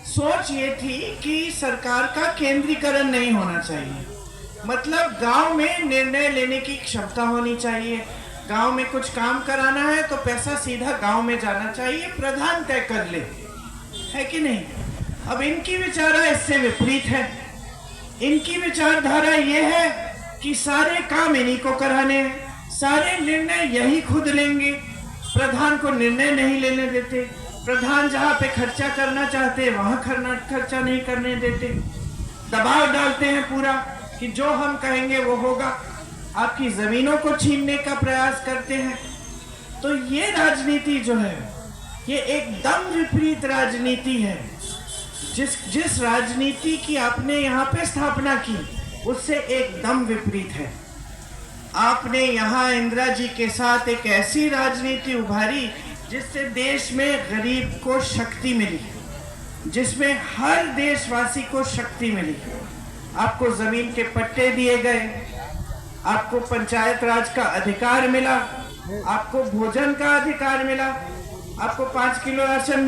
सोच ये थी कि सरकार का केंद्रीकरण नहीं होना चाहिए, मतलब गांव में निर्णय लेने की क्षमता होनी चाहिए। गांव में कुछ काम कराना है तो पैसा सीधा गांव में जाना चाहिए, प्रधान तय कर ले, है कि नहीं। अब इनकी विचारा इससे विपरीत है। इनकी विचारधारा ये है कि सारे काम इन्हीं को कराने हैं, सारे निर्णय यही खुद लेंगे, प्रधान को निर्णय नहीं लेने देते। प्रधान जहाँ पे खर्चा करना चाहते हैं वहाँ खर्चा नहीं करने देते, दबाव डालते हैं पूरा कि जो हम कहेंगे वो होगा। आपकी जमीनों को छीनने का प्रयास करते हैं। तो ये राजनीति जो है ये एकदम विपरीत राजनीति है। जिस राजनीति की आपने यहाँ पे स्थापना की उससे एकदम विपरीत है। आपने यहाँ इंदिरा जी के साथ एक ऐसी राजनीति उभारी जिससे देश में गरीब को शक्ति मिली, जिसमें हर देशवासी को शक्ति मिली। आपको जमीन के पट्टे दिए गए, आपको पंचायत राज का अधिकार मिला, आपको भोजन का अधिकार मिला। आपको 5 किलो राशन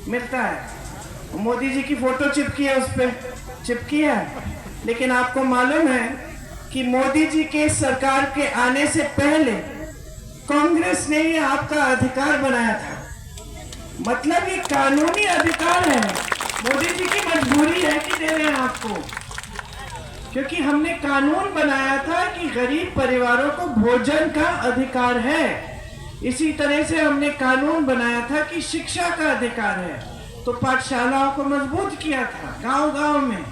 मिलता है। मोदी जी की फोटो चिपकी है, लेकिन आपको मालूम है कि मोदी जी के सरकार के आने से पहले कांग्रेस ने ये आपका अधिकार बनाया था। मतलब ये कानूनी अधिकार है, मोदी जी की मजबूरी है कि दे रहे हैं आपको, क्योंकि हमने कानून बनाया था कि गरीब परिवारों को भोजन का अधिकार है। इसी तरह से हमने कानून बनाया था कि शिक्षा का अधिकार है, तो पाठशालाओं को मजबूत किया था गांव-गांव में।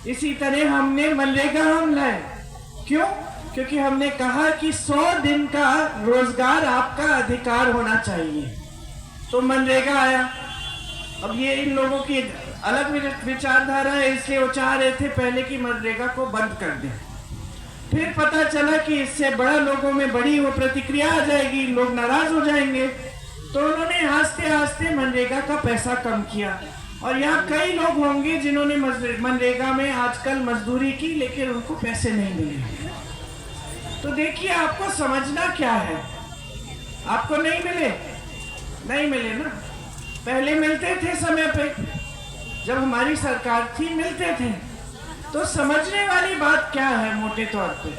इसी तरह हमने मनरेगा हम लाए। क्यों? क्योंकि हमने कहा कि 100 दिन का रोजगार आपका अधिकार होना चाहिए, तो मनरेगा आया। अब ये इन लोगों की अलग विचारधारा है, इसलिए वो चाह रहे थे पहले कि मनरेगा को बंद कर दें। फिर पता चला कि इससे बड़ा लोगों में बड़ी वो प्रतिक्रिया आ जाएगी, लोग नाराज हो जाएंगे, तो उन्होंने आस्ते आस्ते मनरेगा का पैसा कम किया। और यहाँ कई लोग होंगे जिन्होंने मनरेगा में आजकल मजदूरी की लेकिन उनको पैसे नहीं मिले। तो देखिए आपको समझना क्या है, आपको नहीं मिले ना। पहले मिलते थे समय पे, जब हमारी सरकार थी मिलते थे। तो समझने वाली बात क्या है मोटे तौर पे,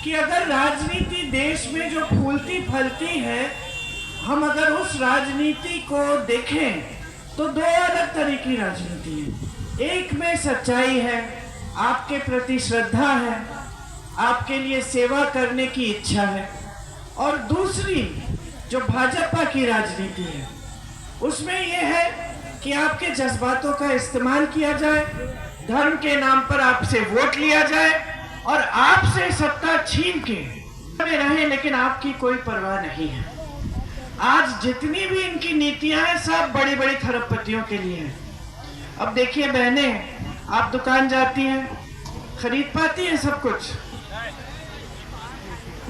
कि अगर राजनीति देश में जो फूलती फलती है, हम अगर उस राजनीति को देखें तो 2 अलग तरह की राजनीति है। एक में सच्चाई है, आपके प्रति श्रद्धा है, आपके लिए सेवा करने की इच्छा है। और दूसरी जो भाजपा की राजनीति है उसमें यह है कि आपके जज्बातों का इस्तेमाल किया जाए, धर्म के नाम पर आपसे वोट लिया जाए और आपसे सत्ता छीन के रहे, लेकिन आपकी कोई परवाह नहीं है। आज जितनी भी इनकी नीतियां हैं सब बड़ी बड़ी खरबपतियों के लिए हैं। अब देखिए बहनें, आप दुकान जाती हैं, खरीद पाती हैं सब कुछ।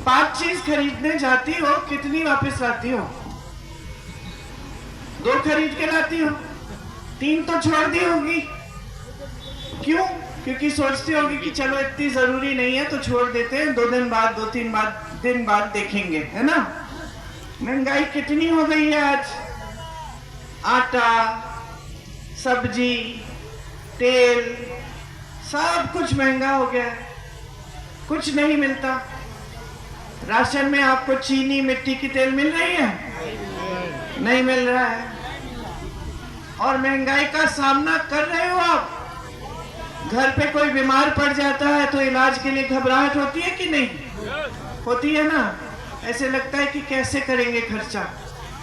5 चीज खरीदने जाती हो, कितनी वापस लाती हो? 2 खरीद के लाती हो, 3 तो छोड़ दी होगी। क्यों? क्योंकि सोचती होगी कि चलो इतनी जरूरी नहीं है तो छोड़ देते हैं, 2 दिन बाद 2-3 दिन बाद देखेंगे, है ना। महंगाई कितनी हो गई है आज, आटा, सब्जी, तेल, सब कुछ महंगा हो गया है, कुछ नहीं मिलता। राशन में आपको चीनी, मिट्टी की तेल मिल रही है? नहीं मिल रहा है। और महंगाई का सामना कर रहे हो आप। घर पे कोई बीमार पड़ जाता है तो इलाज के लिए घबराहट होती है कि नहीं होती है ना। ऐसे लगता है कि कैसे करेंगे खर्चा।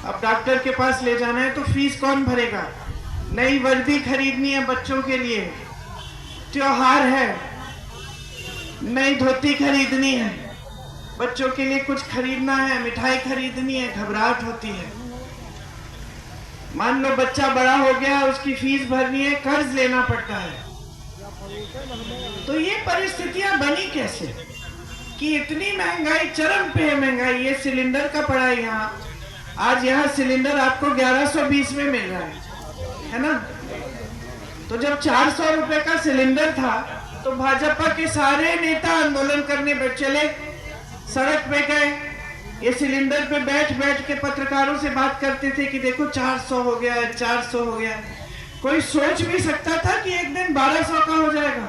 अब डॉक्टर के पास ले जाना है तो फीस कौन भरेगा, नई वर्दी खरीदनी है बच्चों के लिए, त्योहार है, नई धोती खरीदनी है, बच्चों के लिए कुछ खरीदना है, मिठाई खरीदनी है, घबराहट होती है। मान लो बच्चा बड़ा हो गया, उसकी फीस भरनी है, कर्ज लेना पड़ता है। तो ये परिस्थितियां बनी कैसे कि इतनी महंगाई, चरम पे है महंगाई। ये सिलेंडर का पड़ा है यहाँ, आज यहाँ सिलेंडर आपको 1120 में मिल रहा है ना। तो जब 400 रुपए का सिलेंडर था तो भाजपा के सारे नेता आंदोलन करने चले, सड़क पे गए, ये सिलेंडर पे बैठ बैठ के पत्रकारों से बात करते थे कि देखो 400 हो गया है, 400 हो गया है। कोई सोच भी सकता था कि एक दिन 1200 का हो जाएगा?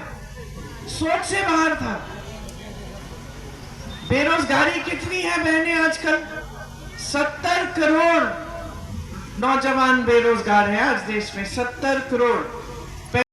सोच से बाहर था। बेरोजगारी कितनी है बहने आजकल? 70 करोड़ नौजवान बेरोजगार है आज देश में, 70 करोड़।